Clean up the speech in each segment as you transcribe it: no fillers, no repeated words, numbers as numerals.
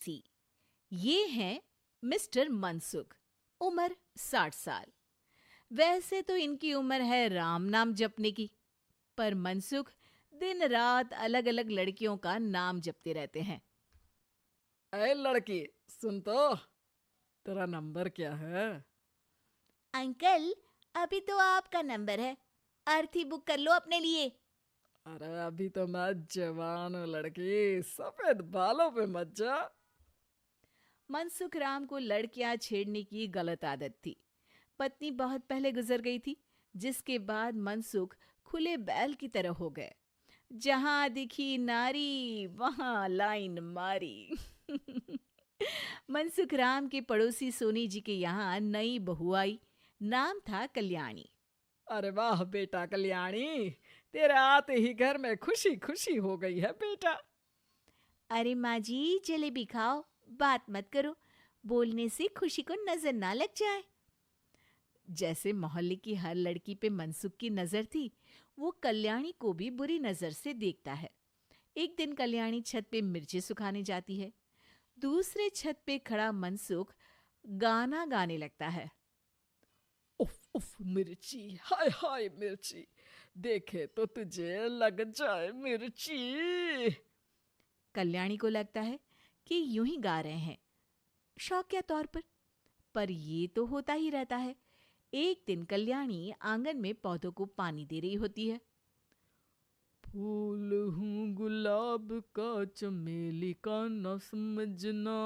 सी। ये हैं मिस्टर मनसुख, उम्र 60 साल। वैसे तो इनकी उम्र है राम नाम जपने की, पर मनसुख दिन रात अलग अलग लड़कियों का नाम जपते रहते हैं। अरे लड़की, सुन तो, तेरा नंबर क्या है? अंकल, अभी तो आपका नंबर है, अर्थी बुक कर लो अपने लिए। अरे अभी तो मैं जवान हूँ लड़की, सफेद बालों पे मत जा। मनसुख राम को लड़कियां छेड़ने की गलत आदत थी। पत्नी बहुत पहले गुजर गई थी, जिसके बाद मनसुख खुले बैल की तरह हो गए। जहां दिखी नारी वहां लाइन मारी। मनसुख राम के पड़ोसी सोनी जी के यहाँ नई बहू आई। नाम था कल्याणी। अरे वाह बेटा कल्याणी, तेरे आते ही घर में खुशी खुशी हो गई है बेटा। अरे माँ जी, जलेबी खाओ, बात मत करो, बोलने से खुशी को नजर ना लग जाए। जैसे मोहल्ले की हर लड़की पे मनसुख की नजर थी, वो कल्याणी को भी बुरी नजर से देखता है। एक दिन कल्याणी छत पे मिर्ची सुखाने जाती है। दूसरे छत पे खड़ा मनसुख गाना गाने लगता है। उफ उफ मिर्ची, हाय हाय मिर्ची, देखे तो तुझे लग जाए मिर्ची। कल्याणी को लगता है कि यूं ही गा रहे हैं, शौकिया तौर पर ये तो होता ही रहता है। एक दिन कल्याणी आंगन में पौधों को पानी दे रही होती है। फूल हूँ गुलाब का, चमेली का न समझना,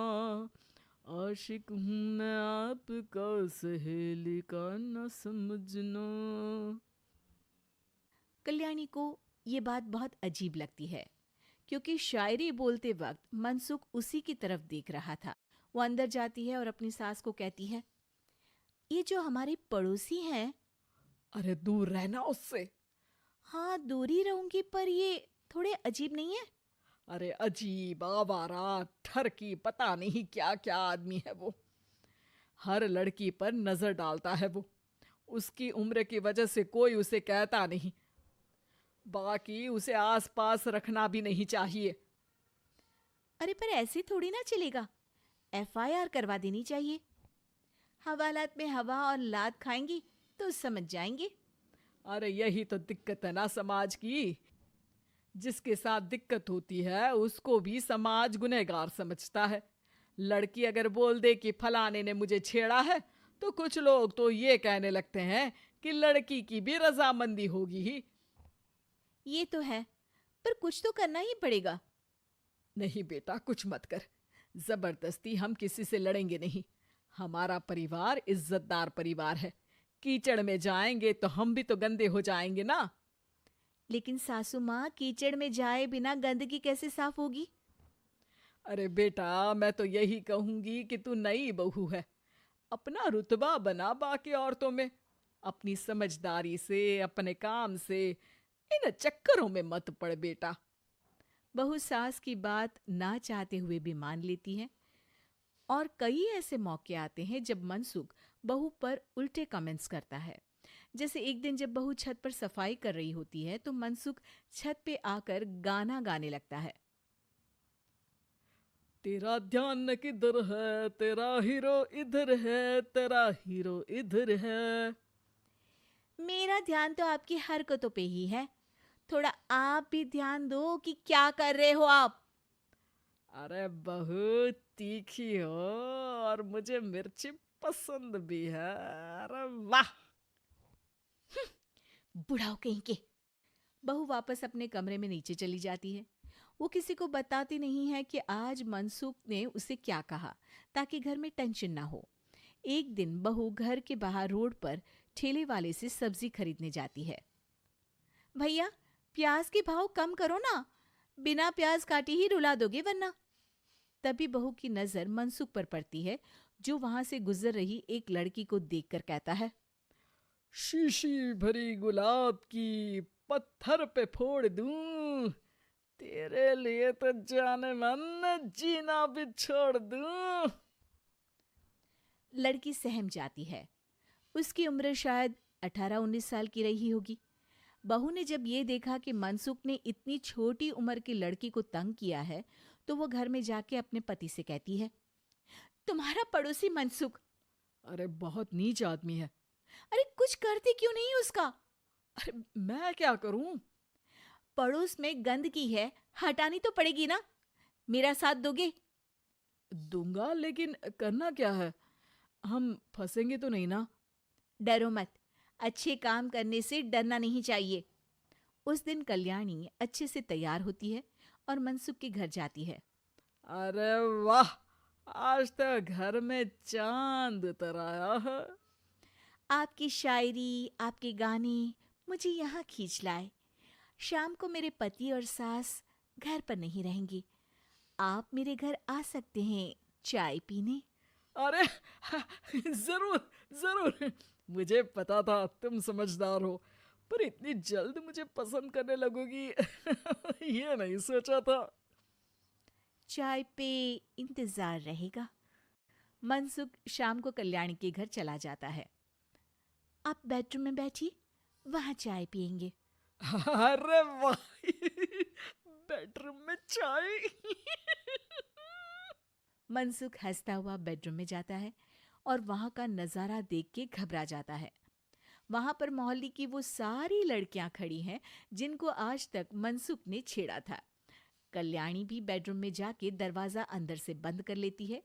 आशिक हूँ मैं आपका, सहेली का न समझना। कल्याणी को ये बात बहुत अजीब लगती है, क्योंकि शायरी बोलते वक्त मनसुख उसी की तरफ देख रहा था। वो अंदर जाती है और अपनी सास को कहती है, ये जो हमारे पड़ोसी हैं। अरे दूर रहना उससे। हाँ, दूरी रहूंगी, पर ये थोड़े अजीब नहीं है? अरे अजीब, आवारा, ठरकी, पता नहीं क्या क्या आदमी है वो। हर लड़की पर नजर डालता है वो। उसकी उम्र की वजह से कोई उसे कहता नहीं। बाकी उसे आसपास रखना भी नहीं चाहिए। अरे पर ऐसे थोड़ी ना चलेगा, एफआईआर करवा देनी चाहिए। हवालात में हवा और लात खाएंगी तो समझ जाएंगे। अरे यही तो दिक्कत है ना समाज की। जिसके साथ दिक्कत होती है उसको भी समाज गुनहगार समझता है। लड़की अगर बोल दे कि फलाने ने मुझे छेड़ा है, तो कुछ लोग तो ये कहने लगते हैं कि लड़की की भी रजामंदी होगी ही। ये तो है, पर कुछ तो करना ही पड़ेगा। नहीं बेटा, कुछ मत कर। जबरदस्ती हम किसी से लड़ेंगे नहीं। हमारा परिवार इज्जतदार परिवार है। कीचड़ में जाएंगे तो हम भी तो गंदे हो जाएंगे ना। लेकिन सासू माँ, कीचड़ में जाए बिना गंदगी कैसे साफ होगी? अरे बेटा, मैं तो यही कहूंगी कि तू नई बहू है। अपना रुतबा बना बाकी औरतों में। अपनी समझदारी से, अपने काम से इन चक्करों में मत पड़ बेटा। बहू सास की बात ना चाहते हुए भी मान लेती है। और कई ऐसे मौके आते हैं जब मनसुख बहू पर उल्टे कमेंट्स करता है। जैसे एक दिन जब बहू छत पर सफाई कर रही होती है, तो मनसुख छत पे आकर गाना गाने लगता है। तेरा ध्यान किधर है, तेरा हीरो इधर है, तेरा हीरो इधर है। मेरा ध्यान तो आपकी हरकतों पे ही है, थोड़ा आप भी ध्यान दो कि क्या कर रहे हो आप। अरे बहुत तीखी हो, और मुझे मिर्ची पसंद भी है। अरे वाह। बुढ़ाओ कहीं के। बहू वापस अपने कमरे में नीचे चली जाती है। वो किसी को बताती नहीं है कि आज मनसुख ने उसे क्या कहा, ताकि घर में टेंशन ना हो। एक दिन बहू घर के बाहर रोड पर ठेले वाले से सब्जी खरीदने जाती है। भैया, प्याज के भाव कम करो ना, बिना प्याज काटे ही रुला दोगे वरना। तभी बहू की नजर मनसुख पर पड़ती है, जो वहां से गुजर रही एक लड़की को देखकर कहता है, शीशी भरी गुलाब की, पत्थर पे फोड़ दूं। तेरे लिए तो जाने मन जीना भी छोड़ दूं। लड़की सहम जाती है। उसकी उम्र शायद 18-19 साल की रही होगी। बहू ने जब ये देखा कि मनसुख ने इतनी छोटी उम्र की लड़की को तंग किया है, तो वो घर में जाके अपने पति से कहती है, तुम्हारा पड़ोसी मनसुख, अरे बहुत नीच आदमी है। अरे कुछ करते क्यों नहीं उसका? अरे मैं क्या करूं? पड़ोस में गंदगी है, हटानी तो पड़ेगी ना। मेरा साथ दोगे? दूंगा, लेकिन करना क्या है? हम फंसेंगे तो नहीं ना? डरो मत, अच्छे काम करने से डरना नहीं चाहिए। उस दिन कल्याणी अच्छे से तैयार होती है और मनसुख के घर जाती है। अरे वाह, आज तो घर में चांद उतर आया है। आपकी शायरी, आपके गाने मुझे यहाँ खींच लाए। शाम को मेरे पति और सास घर पर नहीं रहेंगे। आप मेरे घर आ सकते हैं चाय पीने। अरे जरूर जरूर, मुझे पता था तुम समझदार हो, पर इतनी जल्द मुझे पसंद करने लगोगी ये नहीं सोचा था। चाय पे इंतजार रहेगा। मनसुख शाम को कल्याणी के घर चला जाता है। आप बेडरूम में बैठिए, वहां चाय पियेंगे। अरे वाह बेडरूम में चाय मनसुख हंसता हुआ बेडरूम में जाता है और वहां का नजारा देख के घबरा जाता है। वहां पर मोहल्ले की वो सारी लड़कियां खड़ी हैं जिनको आज तक मनसुख ने छेड़ा था। कल्याणी भी बेडरूम में जाके दरवाजा अंदर से बंद कर लेती है।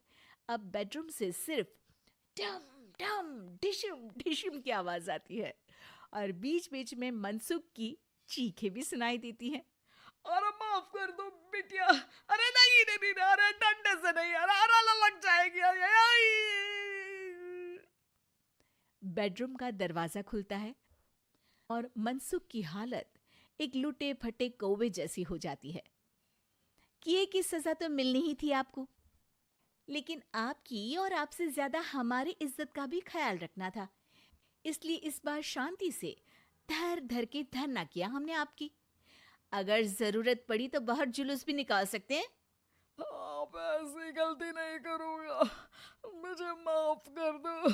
अब बेडरूम से सिर्फ डम डम डिशुम डिशुम की आवाज आती है और बीच बीच में मनसुख की चीखें भी सुनाई देती हैं। अरे माफ कर दो बिटिया, अरे नहीं नहीं नहीं, अरे डंडे से नहीं, अरे अरे लग जाएगी, अरे आई। बेडरूम का दरवाजा खुलता है और मनसुख की हालत एक लुटे फटे कौवे जैसी हो जाती है। किए की सजा तो मिलनी ही थी आपको, लेकिन आपकी और आपसे ज्यादा हमारी इज्जत का भी ख्याल रखना था। इसलिए इस बार शांति से धर धर के धरना किया हमने आपकी। अगर जरूरत पड़ी तो बाहर जुलूस भी निकाल सकते हैं। आप ऐसी गलती नहीं करूंगा, मुझे माफ कर दो।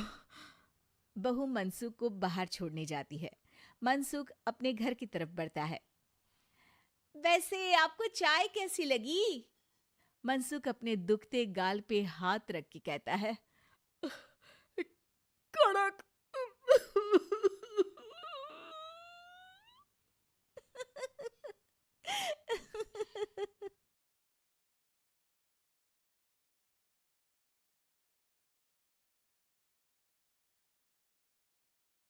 बहू मनसुख को बाहर छोड़ने जाती है। मनसुख अपने घर की तरफ बढ़ता है। वैसे आपको चाय कैसी लगी? मनसुख अपने दुखते गाल पे हाथ रख के कहता है, कड़क